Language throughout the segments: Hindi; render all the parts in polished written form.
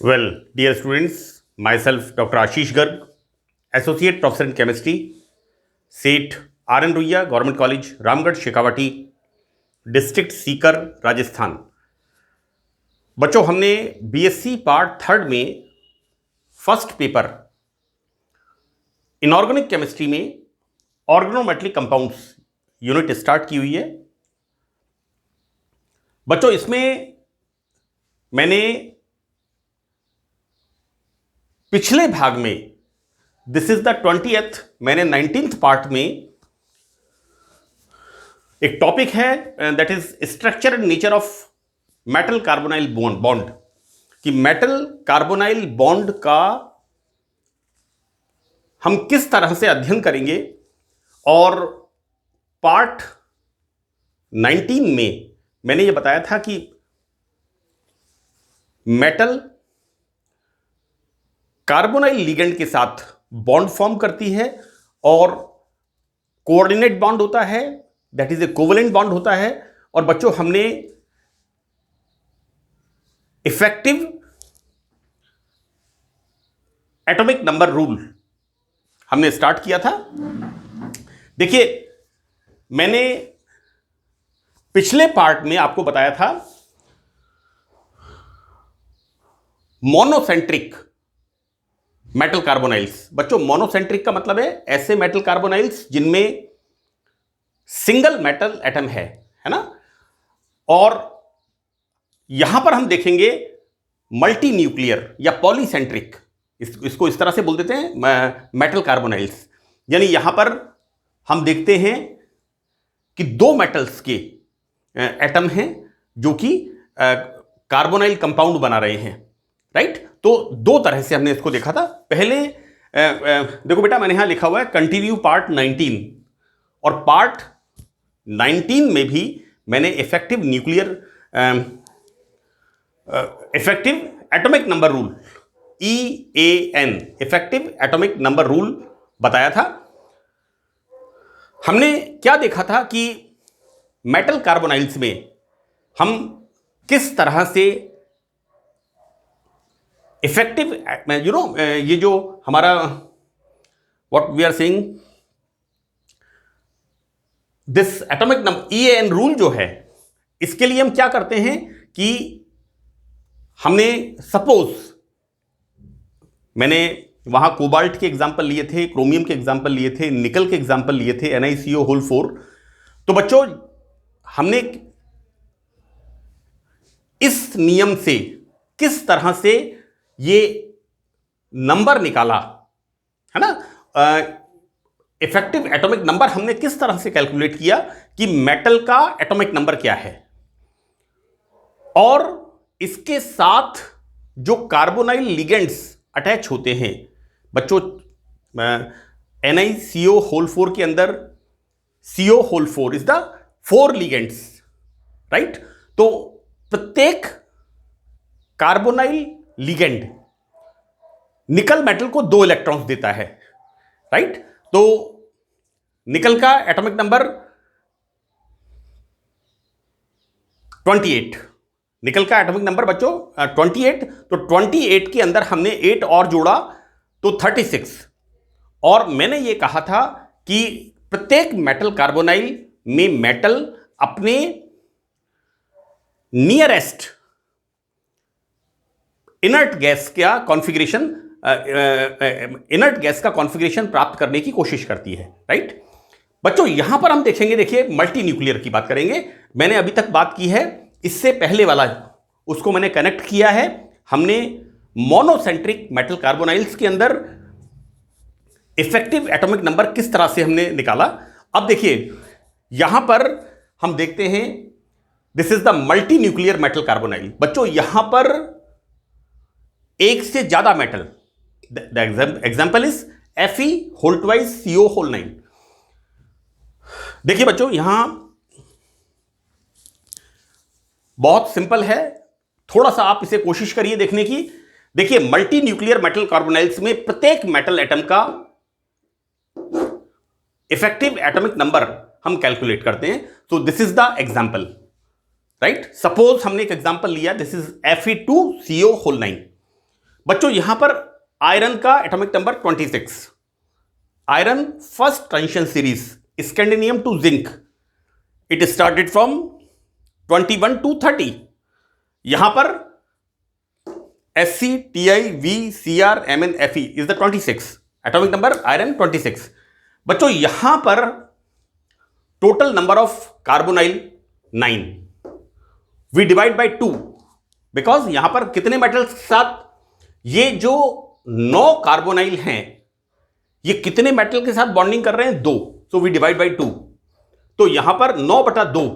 Well, dear students, myself Dr. Ashish Garg, Associate Professor in Chemistry, SET R.N. Ruia, Government College, Ramgarh Shekhawati, district Sikar, Rajasthan. बच्चों, हमने बीएससी पार्ट थर्ड में फर्स्ट पेपर इनऑर्गेनिक केमिस्ट्री में ऑर्गेनोमेटेलिक कंपाउंड्स यूनिट स्टार्ट की हुई है। बच्चों, इसमें मैंने पिछले भाग में दिस इज द 20th, मैंने 19th पार्ट में एक टॉपिक है that is structure and nature of metal carbonyl bond कि मेटल कार्बोनाइल बॉन्ड का हम किस तरह से अध्ययन करेंगे। और पार्ट 19 में मैंने ये बताया था कि मेटल कार्बोनाइल लिगेंड के साथ बॉन्ड फॉर्म करती है और कोऑर्डिनेट बॉन्ड होता है, that is a covalent bond होता है। और बच्चों, हमने इफेक्टिव एटॉमिक नंबर रूल हमने स्टार्ट किया था। देखिए, मैंने पिछले पार्ट में आपको बताया था मोनोसेंट्रिक मेटल कार्बोनाइल्स। बच्चों, मोनोसेंट्रिक का मतलब है ऐसे मेटल कार्बोनाइल्स जिनमें सिंगल मेटल एटम है ना। और यहां पर हम देखेंगे मल्टी न्यूक्लियर या पॉलीसेंट्रिक, इसको इस तरह से बोल देते हैं मेटल कार्बोनाइल्स। यानी यहां पर हम देखते हैं कि दो मेटल्स के एटम हैं जो कि कार्बोनाइल कंपाउंड बना रहे हैं, राइट। तो दो तरह से हमने इसको देखा था। पहले देखो बेटा, मैंने यहां लिखा हुआ है कंटिन्यू पार्ट 19, और पार्ट 19 में भी मैंने effective atomic number rule EAN, effective atomic number rule बताया था। हमने क्या देखा था कि मेटल कार्बोनाइल्स में हम किस तरह से इफेक्टिव ये जो हमारा what we are saying this atomic number EAN rule जो है, इसके लिए हम क्या करते हैं कि हमने सपोज मैंने वहां कोबाल्ट के एग्जांपल लिए थे, क्रोमियम के एग्जांपल लिए थे, निकल के एग्जांपल लिए थे, NiCO4। तो बच्चों, हमने इस नियम से किस तरह से ये नंबर निकाला है ना, इफेक्टिव एटॉमिक नंबर हमने किस तरह से कैलकुलेट किया कि मेटल का एटॉमिक नंबर क्या है। और इसके साथ जो कार्बोनाइल लिगेंड्स अटैच होते हैं बच्चों, NiCO4 के अंदर CO4 is the 4 ligands, right. तो प्रत्येक कार्बोनाइल लिगेंड निकल मेटल को 2 इलेक्ट्रॉन्स देता है, राइट। तो निकल का एटॉमिक नंबर 28, निकल का एटॉमिक नंबर बच्चों 28। तो 28 के अंदर हमने 8 और जोड़ा तो 36। और मैंने ये कहा था कि प्रत्येक मेटल कार्बोनाइल में मेटल अपने नियरेस्ट इनर्ट गैस का कॉन्फ़िगरेशन प्राप्त करने की कोशिश करती है, राइट। बच्चों, यहां पर हम देखेंगे, देखिए मल्टी न्यूक्लियर की बात करेंगे। मैंने अभी तक बात की है, इससे पहले वाला उसको मैंने कनेक्ट किया है। हमने मोनोसेंट्रिक मेटल कार्बोनाइल्स के अंदर इफेक्टिव एटॉमिक नंबर किस तरह से हमने निकाला। अब देखिए, यहां पर हम देखते हैं this is the multi nuclear metal carbonyl. बच्चों, यहां पर एक से ज्यादा metal, the example is Fe2CO9। देखिए बच्चों, यहां बहुत सिंपल है, थोड़ा सा आप इसे कोशिश करिए देखने की। देखिए, मल्टी न्यूक्लियर मेटल कार्बोनाइल्स में प्रत्येक मेटल एटम का इफेक्टिव एटॉमिक नंबर हम कैलकुलेट करते हैं। सो this is the example, right. Suppose हमने एक एग्जाम्पल लिया, दिस इज Fe2CO9। बच्चों यहां पर आयरन का atomic number 26, iron first transition series scandium to zinc, it started from 21 to 30। यहां पर SCTIVCRMNFE is the 26 atomic number, iron 26। बच्चों यहां पर total number of carbonyl 9, we divide by 2 because यहां पर कितने मेटल्स के साथ, ये जो 9 कार्बोनाइल हैं ये कितने मेटल के साथ बॉन्डिंग कर रहे हैं, 2, सो वी डिवाइड बाय 2। तो यहां पर 9/2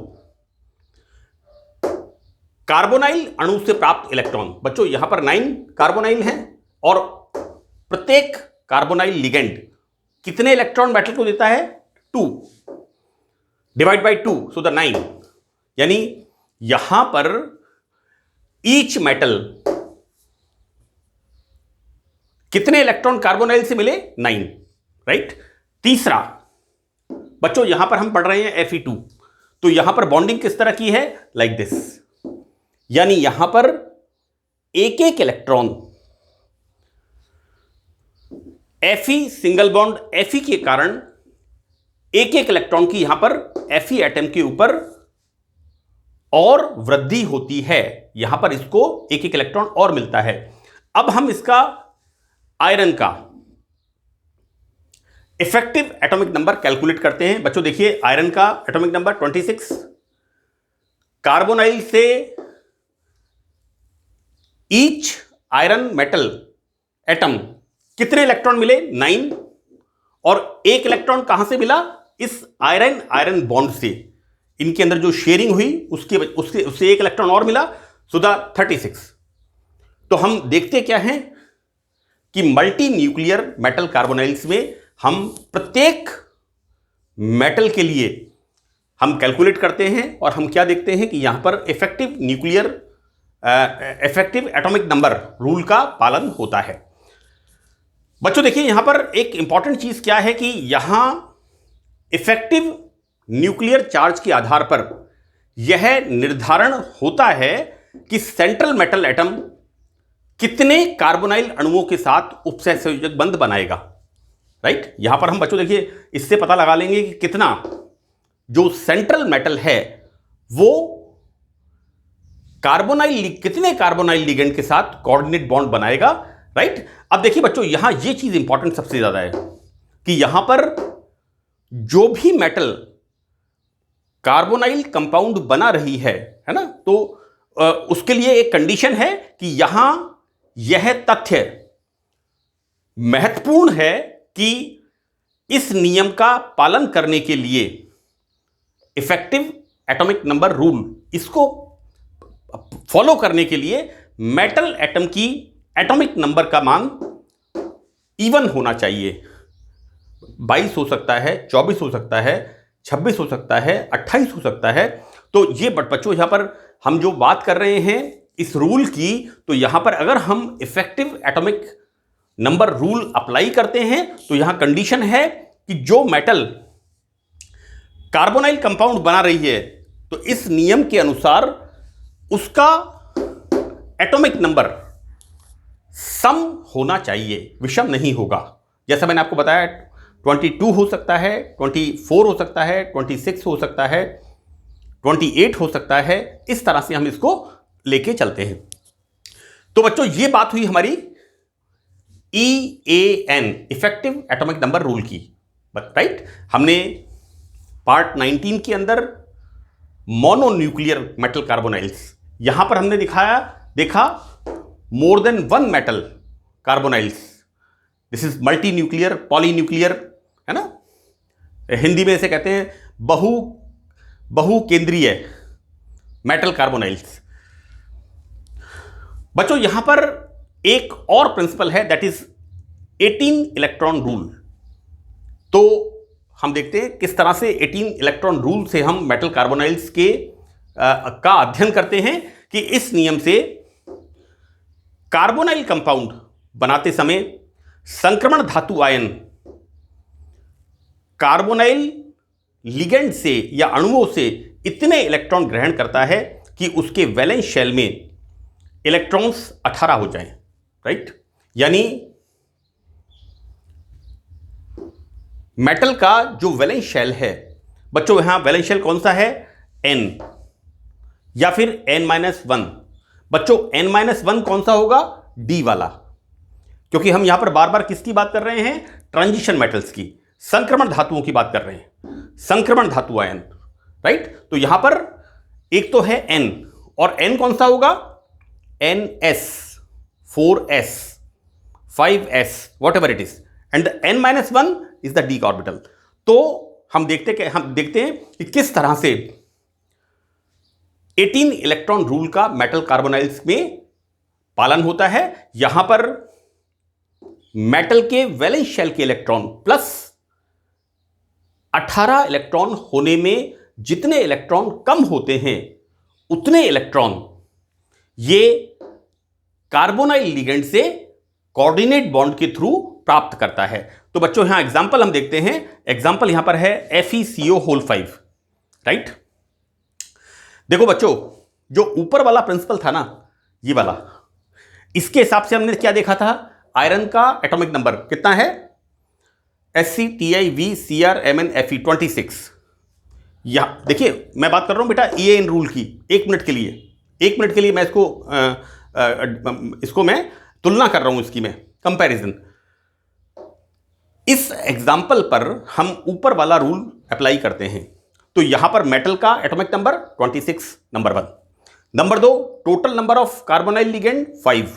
कार्बोनाइल अणु से प्राप्त इलेक्ट्रॉन। बच्चों यहां पर 9 कार्बोनाइल हैं और प्रत्येक कार्बोनाइल लिगेंड कितने इलेक्ट्रॉन मेटल को देता है, 2, डिवाइड बाय 2, सो द 9। यानी यहां पर ईच मेटल कितने इलेक्ट्रॉन कार्बोनाइल से मिले, 9, राइट। तीसरा बच्चों यहां पर हम पढ़ रहे हैं Fe2, तो यहां पर बॉन्डिंग किस तरह की है, लाइक दिस। यानी यहां पर एक एक electron Fe single bond Fe के कारण एक एक इलेक्ट्रॉन की यहां पर Fe एटम के ऊपर और वृद्धि होती है, यहां पर इसको एक एक इलेक्ट्रॉन और मिलता है। अब हम इसका आयरन का इफेक्टिव एटॉमिक नंबर कैलकुलेट करते हैं। बच्चों देखिए आयरन का एटॉमिक नंबर 26, कार्बोनाइल से ईच आयरन मेटल एटम कितने इलेक्ट्रॉन मिले, 9, और एक इलेक्ट्रॉन कहां से मिला, इस आयरन आयरन बॉन्ड से, इनके अंदर जो शेयरिंग हुई उससे एक इलेक्ट्रॉन और मिला, सो द 36। तो हम देखते क्या हैं कि मल्टी न्यूक्लियर मेटल कार्बोनाइल्स में हम प्रत्येक मेटल के लिए हम कैलकुलेट करते हैं और हम क्या देखते हैं कि यहां पर इफेक्टिव एटॉमिक नंबर रूल का पालन होता है। बच्चों देखिए यहां पर एक इंपॉर्टेंट चीज क्या है कि यहां इफेक्टिव न्यूक्लियर चार्ज के आधार पर यह निर्धारण होता है कि सेंट्रल मेटल एटम कितने कार्बोनाइल अणुओं के साथ उपसहसंयोजक बंध बनाएगा, राइट। यहां पर हम बच्चों देखिए इससे पता लगा लेंगे कि कितना जो सेंट्रल मेटल है वो कितने कार्बोनाइल लिगेंड के साथ कोऑर्डिनेट बॉन्ड बनाएगा, राइट। अब देखिए बच्चों यहां ये चीज इंपॉर्टेंट सबसे ज्यादा है कि यहां पर जो भी मेटल कार्बोनाइल कंपाउंड बना रही है ना, तो उसके लिए एक कंडीशन है कि यहां यह तथ्य महत्वपूर्ण है कि इस नियम का पालन करने के लिए इफेक्टिव एटॉमिक नंबर रूल, इसको फॉलो करने के लिए मेटल एटम की एटॉमिक नंबर का मान इवन होना चाहिए। 22 हो सकता है, 24 हो सकता है, 26 हो सकता है, 28 हो सकता है। तो ये बच्चों यहां पर हम जो बात कर रहे हैं इस रूल की, तो यहां पर अगर हम effective atomic number rule apply करते हैं तो यहां कंडीशन है कि जो मेटल कार्बोनाइल कंपाउंड बना रही है तो इस नियम के अनुसार उसका एटॉमिक नंबर सम होना चाहिए, विषम नहीं होगा। जैसा मैंने आपको बताया 22 हो सकता है, 24 हो सकता है, 26 हो सकता है, 28 हो सकता है। इस तरह से हम इसको लेके चलते हैं। तो बच्चों ये बात हुई हमारी EAN effective atomic number rule की, राइट। हमने पार्ट 19 के अंदर मोनोन्यूक्लियर मेटल कार्बोनाइल्स, यहां पर हमने देखा more than 1 metal carbonyls, this is multi nuclear, polynuclear, है ना। हिंदी में इसे कहते हैं बहु केंद्रीय मेटल कार्बोनाइल्स। बच्चों यहां पर एक और प्रिंसिपल है, दैट इज 18 इलेक्ट्रॉन रूल। तो हम देखते हैं किस तरह से 18 इलेक्ट्रॉन रूल से हम मेटल कार्बोनाइल्स का अध्ययन करते हैं कि इस नियम से कार्बोनाइल कंपाउंड बनाते समय संक्रमण धातु आयन कार्बोनाइल लिगेंड से या अणुओं से इतने इलेक्ट्रॉन ग्रहण करता है कि उसके वैलेंस शेल में इलेक्ट्रॉन्स 18 हो जाएं, राइट। यानी मेटल का जो वैलेंस शेल है बच्चों, यहां वैलेंस शेल कौन सा है, n या फिर n-1। बच्चों n-1 कौन सा होगा, d वाला, क्योंकि हम यहां पर बार बार किसकी बात कर रहे हैं, ट्रांजिशन मेटल्स की, संक्रमण धातुओं की बात कर रहे हैं, संक्रमण धातु आयन, राइट। तो यहां पर एक तो है n, और n कौन सा होगा, ns, 4s, 5s, what ever it is, and n-1 is the d orbital. तो हम देखते हैं कि किस तरह से 18 इलेक्ट्रॉन रूल का मेटल कार्बोनाइल्स में पालन होता है। यहां पर मेटल के वैलेंस शेल के इलेक्ट्रॉन प्लस 18 इलेक्ट्रॉन होने में जितने इलेक्ट्रॉन कम होते हैं उतने इलेक्ट्रॉन ये कार्बोनाइल लिगेंड से कोऑर्डिनेट बॉन्ड के थ्रू प्राप्त करता है। तो बच्चों यहां एग्जांपल हम देखते हैं, एग्जांपल यहां पर है FeCO5, राइट। देखो बच्चों, जो ऊपर वाला प्रिंसिपल था ना, ये वाला, इसके हिसाब से हमने क्या देखा था, आयरन का एटॉमिक नंबर कितना है, ScTiVCrMnFe 26। यहां देखिए मैं बात कर रहा हूं बेटा EAN रूल की, एक मिनट के लिए मैं इसको मैं तुलना कर रहा हूं, इसकी मैं कंपैरिजन। इस एग्जाम्पल पर हम ऊपर वाला रूल अप्लाई करते हैं। तो यहां पर मेटल का atomic number 26, number 1। Number 2, total number of carbonyl ligand 5।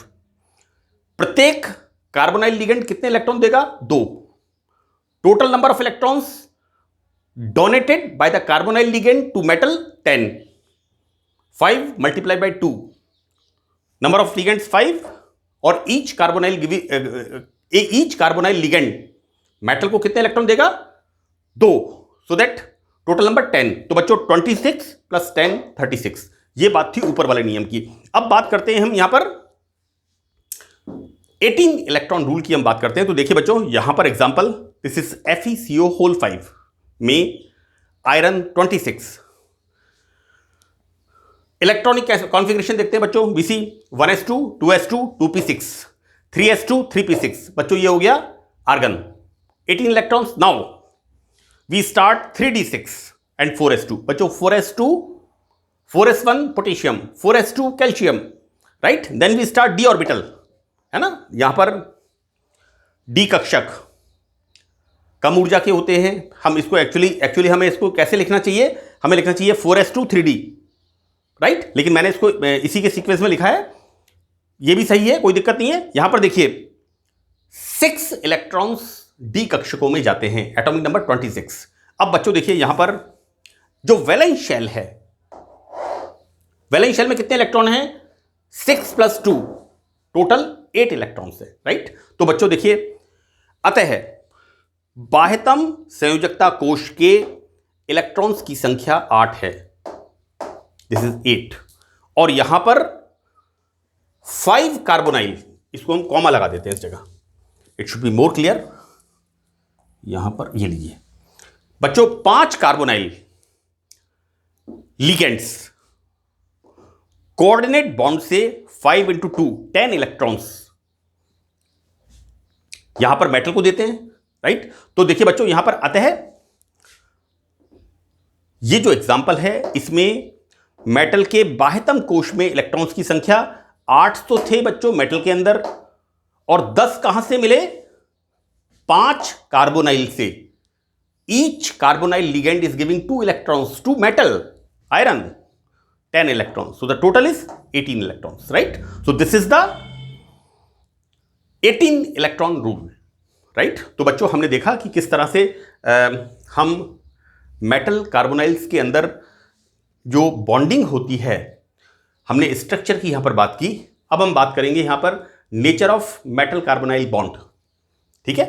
प्रत्येक कार्बोनाइल लिगेंड कितने इलेक्ट्रॉन देगा, 2। Total number of electrons donated by the carbonyl ligand to metal 10, 5 multiply by 2, number of ligands 5, और ईच कार्बोनाइल लिगेंड मेटल को कितने इलेक्ट्रॉन देगा, 2, सो दैट टोटल नंबर 10। तो बच्चों 26 प्लस 10 36, ये बात थी ऊपर वाले नियम की। अब बात करते हैं हम यहां पर 18 इलेक्ट्रॉन रूल की हम बात करते हैं। तो देखिए बच्चों, यहां पर एग्जांपल, दिस इज FeCO5 में आयरन 26। इलेक्ट्रॉनिक कॉन्फ़िगरेशन देखते हैं बच्चों, Bc 1s2 2s2 2p6 3s2 3p6। बच्चों ये हो गया argon, 18 electrons. Now we start 3d6 and 4s2। बच्चों 4s2, 4s1 potassium, 4s2 calcium, right. Then we start d orbital, है ना। यहां पर d कक्षक कम ऊर्जा के होते हैं। हम इसको एक्चुअली हमें इसको कैसे लिखना चाहिए, हमें लिखना चाहिए 4s2 3d, राइट। लेकिन मैंने इसको इसी के सीक्वेंस में लिखा है, ये भी सही है, कोई दिक्कत नहीं है। यहां पर देखिए 6 इलेक्ट्रॉन्स डी कक्षकों में जाते हैं, एटॉमिक नंबर 26। अब बच्चों देखिए यहां पर जो वैलेंस शेल है, वैलेंस शेल में कितने इलेक्ट्रॉन हैं, 6 + 2, टोटल 8 इलेक्ट्रॉन्स है, राइट। तो बच्चों देखिए, अतः बाह्यतम संयोजकता कोश के इलेक्ट्रॉन्स की संख्या 8 है, दिस इज 8। और यहां पर 5 कार्बोनाइल, इसको हम कॉमा लगा देते हैं इस जगह, it should be more clear. यहां पर ये लीजिए बच्चों, 5 कार्बोनाइल लिगेंड्स कोऑर्डिनेट बॉन्ड से 5 × 2 10 इलेक्ट्रॉन्स यहां पर मेटल को देते हैं, राइट। तो देखिए बच्चों यहां पर अतः ये जो एग्जाम्पल है इसमें मेटल के बाह्यतम कोश में इलेक्ट्रॉन्स की संख्या 8 तो थे बच्चों मेटल के अंदर, और 10 कहां से मिले, 5 कार्बोनाइल से। Each carbonyl ligand is giving 2 electrons to metal iron, 10 electrons, so the total is 18 electrons, right. So this is the 18 electron rule, right. तो बच्चों हमने देखा कि किस तरह से हम मेटल कार्बोनाइल्स के अंदर जो बॉन्डिंग होती है, हमने स्ट्रक्चर की यहां पर बात की। अब हम बात करेंगे यहां पर nature of metal carbonyl bond, ठीक है।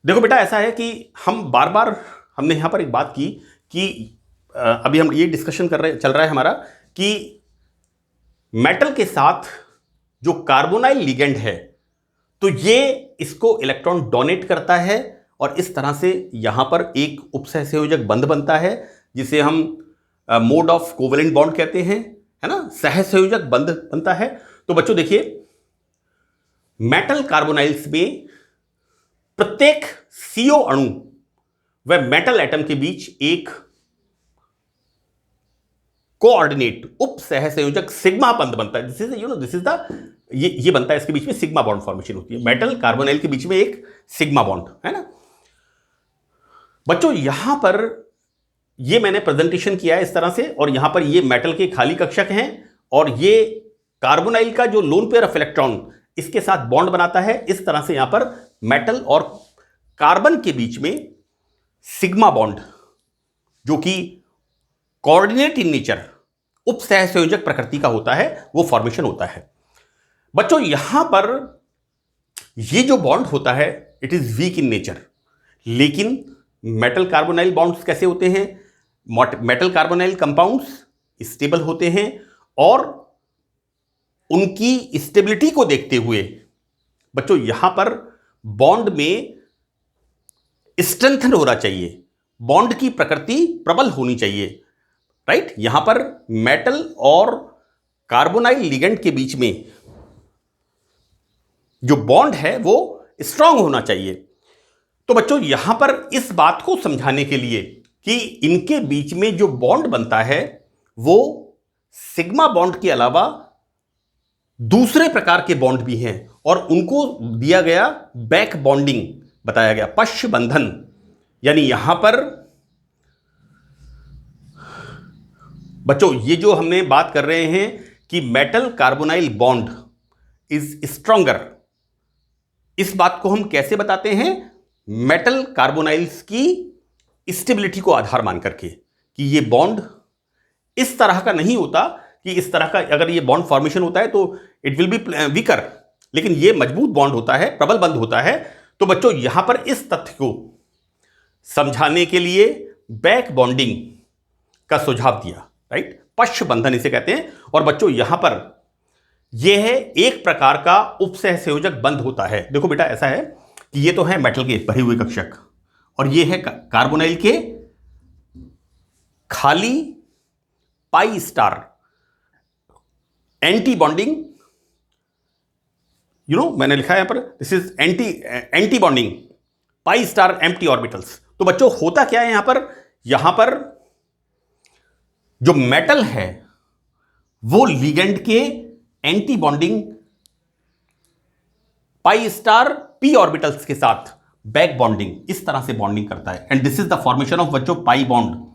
देखो बेटा ऐसा है कि हम बार बार हमने यहां पर एक बात की कि अभी हम ये डिस्कशन चल रहा है हमारा कि मेटल के साथ जो कार्बोनाइल लिगेंड है तो ये इसको इलेक्ट्रॉन डोनेट करता है, और इस तरह से यहां पर एक उपसहसंयोजक बंध बनता है जिसे हम मोड ऑफ कोवेलेंट बॉन्ड कहते हैं, है ना, सहसंयोजक बंध बनता है। तो बच्चों देखिए मेटल कार्बोनाइल्स में प्रत्येक CO अणु व मेटल एटम के बीच एक कोऑर्डिनेट उप सह संयोजक सिग्मा बंध बनता है। दिस इज द ये बनता है, इसके बीच में सिग्मा बॉन्ड फॉर्मेशन होती है। मेटल कार्बोनाइल के बीच में एक सिग्मा बॉन्ड है ना बच्चों। यहां पर ये मैंने प्रेजेंटेशन किया है इस तरह से, और यहां पर ये मेटल के खाली कक्षक हैं और ये कार्बोनाइल का जो लोन पेयर ऑफ इलेक्ट्रॉन इसके साथ बॉन्ड बनाता है। इस तरह से यहां पर मेटल और कार्बन के बीच में सिग्मा बॉन्ड, जो कि कोऑर्डिनेट इन नेचर, उप सह संयोजक प्रकृति का होता है, वो फॉर्मेशन होता है। बच्चों यहां पर ये जो बॉन्ड होता है it is weak in nature, लेकिन मेटल कार्बोनाइल बॉन्ड्स कैसे होते हैं? मेटल कार्बोनाइल कंपाउंड्स स्टेबल होते हैं और उनकी स्टेबिलिटी को देखते हुए बच्चों यहां पर बॉन्ड में स्ट्रेंथन होना चाहिए, बॉन्ड की प्रकृति प्रबल होनी चाहिए, राइट। यहां पर मेटल और कार्बोनाइल लिगेंड के बीच में जो बॉन्ड है वो स्ट्रांग होना चाहिए। तो बच्चों यहां पर इस बात को समझाने के लिए कि इनके बीच में जो बॉन्ड बनता है वो सिग्मा बॉन्ड के अलावा दूसरे प्रकार के बॉन्ड भी हैं, और उनको दिया गया बैक बॉन्डिंग बताया गया, पश्च बंधन। यानी यहां पर बच्चों ये जो हमने बात कर रहे हैं कि metal carbonyl bond is stronger, इस बात को हम कैसे बताते हैं? मेटल कार्बोनाइल्स की स्टेबिलिटी को आधार मान करके, कि ये बॉन्ड इस तरह का नहीं होता कि इस तरह का अगर ये बॉन्ड फॉर्मेशन होता है तो इट विल बी वीकर, लेकिन ये मजबूत बॉन्ड होता है, प्रबल बंध होता है। तो बच्चों यहां पर इस तथ्य को समझाने के लिए बैक बॉन्डिंग का सुझाव दिया, राइट। पश्च बंधन इसे कहते हैं। और बच्चों यहां पर यह है एक प्रकार का उपसह संयोजक बंध होता है। देखो बेटा ऐसा है कि ये तो है मेटल के भरे हुए कक्षक और ये है कार्बोनाइल के खाली पाई स्टार एंटी बॉन्डिंग, मैंने लिखा है यहां पर, this is anti bonding pi star empty orbitals. तो बच्चों होता क्या है यहां पर जो मेटल है वो लिगेंड के anti bonding pi star P orbitals के साथ बैक बॉन्डिंग इस तरह से बॉन्डिंग करता है, and this is the formation of बच्चों pi bond.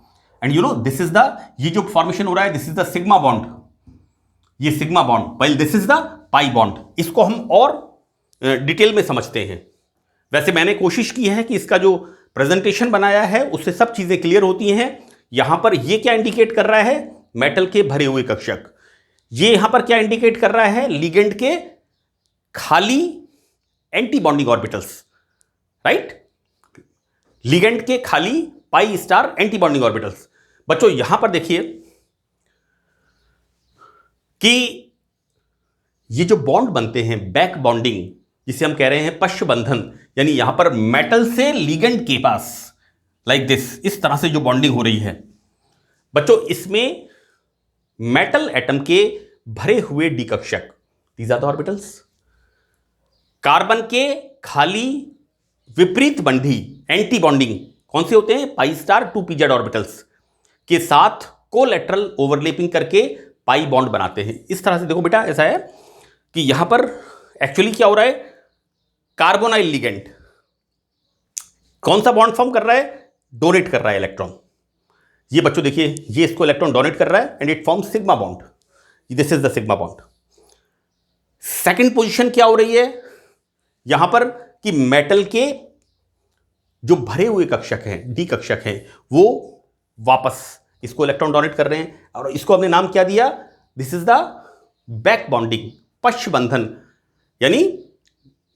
And this is the, ये जो फॉर्मेशन हो रहा है this is the sigma bond, ये sigma bond, while this is the pi bond. इसको हम और डिटेल में समझते हैं। वैसे मैंने कोशिश की है कि इसका जो प्रेजेंटेशन बनाया है उससे सब चीजें क्लियर होती हैं। यहां पर ये क्या इंडिकेट कर रहा है? मेटल के भरे हुए कक्षक। ये यहां पर क्या इंडिकेट कर रहा है? लिगेंड के खाली anti bonding orbitals, right. Ligand के खाली pi star anti bonding orbitals. बच्चों यहां पर देखिए कि ये जो बॉन्ड बनते हैं बैक बॉन्डिंग, जिसे हम कह रहे हैं पश्च बंधन, यानी यहां पर मेटल से लिगेंड के पास लाइक दिस, इस तरह से जो बॉन्डिंग हो रही है बच्चों, इसमें मेटल एटम के भरे हुए डी कक्षक, these are the orbitals, carbon के खाली विपरीत बंधी एंटी बॉन्डिंग कौन से होते हैं? पाई स्टार 2pz ऑर्बिटल्स के साथ कोलैटरल ओवरलैपिंग करके पाई बॉन्ड बनाते हैं। इस तरह से देखो बेटा ऐसा है कि यहां पर एक्चुअली क्या हो रहा है? कार्बोनाइल लिगेंड कौन सा बॉन्ड फॉर्म कर रहा है? डोनेट कर रहा है इलेक्ट्रॉन। ये बच्चों देखिए, ये इसको इलेक्ट्रॉन डोनेट कर रहा है and it form sigma bond, this is the sigma bond. Second position क्या हो रही है यहां पर कि मेटल के जो भरे हुए कक्षक हैं, डी कक्षक हैं, वो वापस इसको इलेक्ट्रॉन डोनेट कर रहे हैं और इसको हमने नाम क्या दिया? This is the back bonding, पश्च बंधन। यानी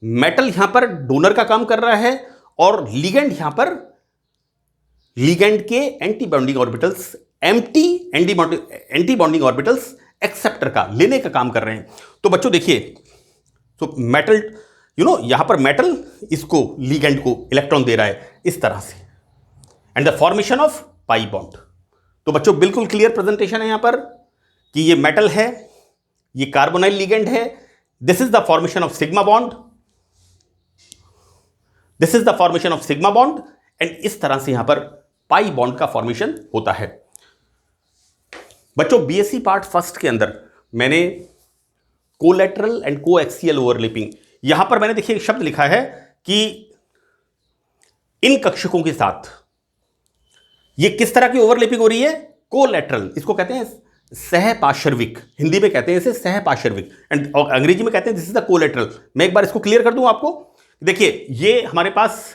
मेटल यहां पर डोनर का काम कर रहा है और लिगेंड यहां पर लिगेंड के anti bonding orbitals, anti bonding orbitals acceptor का, लेने का काम कर रहे हैं। तो बच्चों देखिए, तो मेटल यहां पर मेटल इसको लिगेंड को इलेक्ट्रॉन दे रहा है इस तरह से, and the formation of pi bond. तो बच्चों बिल्कुल क्लियर प्रेजेंटेशन है यहां पर कि ये मेटल है, ये कार्बोनाइल लिगेंड है, this is the formation of sigma bond, this is the formation of sigma bond, and इस तरह से यहां पर पाई बॉन्ड का फॉर्मेशन होता है। बच्चों बीएससी पार्ट फर्स्ट के अंदर मैंने कोलैटरल एंड कोएक्सियल ओवरलैपिंग, यहां पर मैंने देखिए एक शब्द लिखा है कि इन कक्षकों के साथ ये किस तरह की ओवरलैपिंग हो रही है, कोलैटरल, इसको कहते हैं सहपार्श्विक, हिंदी में कहते हैं इसे सहपार्श्विक, एंड अंग्रेजी में कहते हैं दिस इज द कोलैटरल। मैं एक बार इसको क्लियर कर दूं आपको, देखिए ये हमारे पास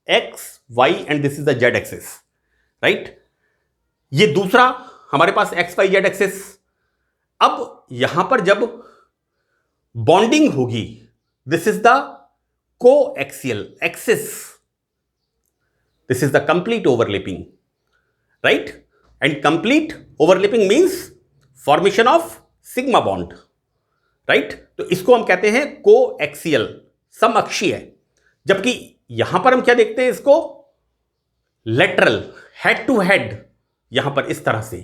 X Y and this is the Z axis, right, ये दूसरा हमारे पास एक्स वाई जेड एक्सिस। अब यहां पर जब बॉन्डिंग होगी, this is the coaxial axis, this is the complete overlapping, right, and complete overlapping means formation of sigma bond, right. तो इसको हम कहते हैं कोएक्सियल, समअक्षीय। जबकि यहां पर हम क्या देखते हैं, इसको लेटरल, हेड टू हेड, यहां पर इस तरह से,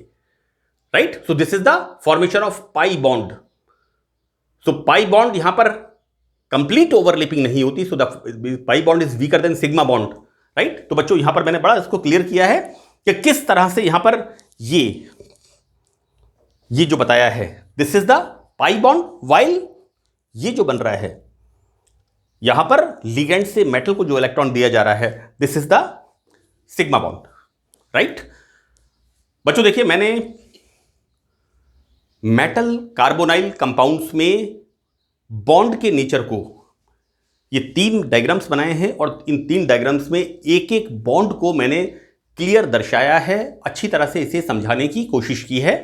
right. So this is the formation of pi bond. So pi bond यहां पर कंप्लीट ओवरलैपिंग नहीं होती, so the pi bond is weaker then sigma bond, right. तो बच्चों यहां पर मैंने बड़ा इसको क्लियर किया है कि किस तरह से यहां पर ये जो बताया है, this is the pi bond, while ये जो बन रहा है यहां पर लिगेंड से मेटल को जो इलेक्ट्रॉन दिया जा रहा है, this is the sigma bond, right. बच्चों देखिए मैंने मेटल कार्बोनाइल कंपाउंड्स में बॉन्ड के नेचर को ये 3 डायग्राम्स बनाए हैं, और इन 3 डायग्राम्स में एक एक बॉन्ड को मैंने क्लियर दर्शाया है, अच्छी तरह से इसे समझाने की कोशिश की है।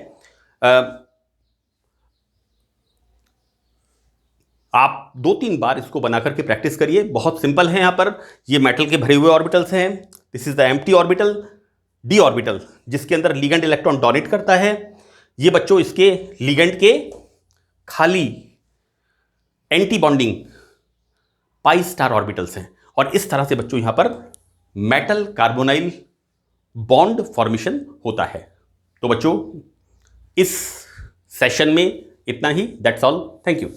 आप 2-3 बार इसको बना करके प्रैक्टिस करिए, बहुत सिंपल है। यहां पर ये मेटल के भरे हुए ऑर्बिटल्स हैं, this is the empty orbital, D orbital जिसके अंदर लिगेंड इलेक्ट्रॉन डोनेट करता है। ये बच्चों इसके लिगेंड के खाली anti bonding pi star orbitals हैं, और इस तरह से बच्चों यहां पर मेटल कार्बोनाइल बॉन्ड फॉर्मेशन होता है। तो बच्चों इस सेशन में इतना ही, दैट्स ऑल, थैंक यू।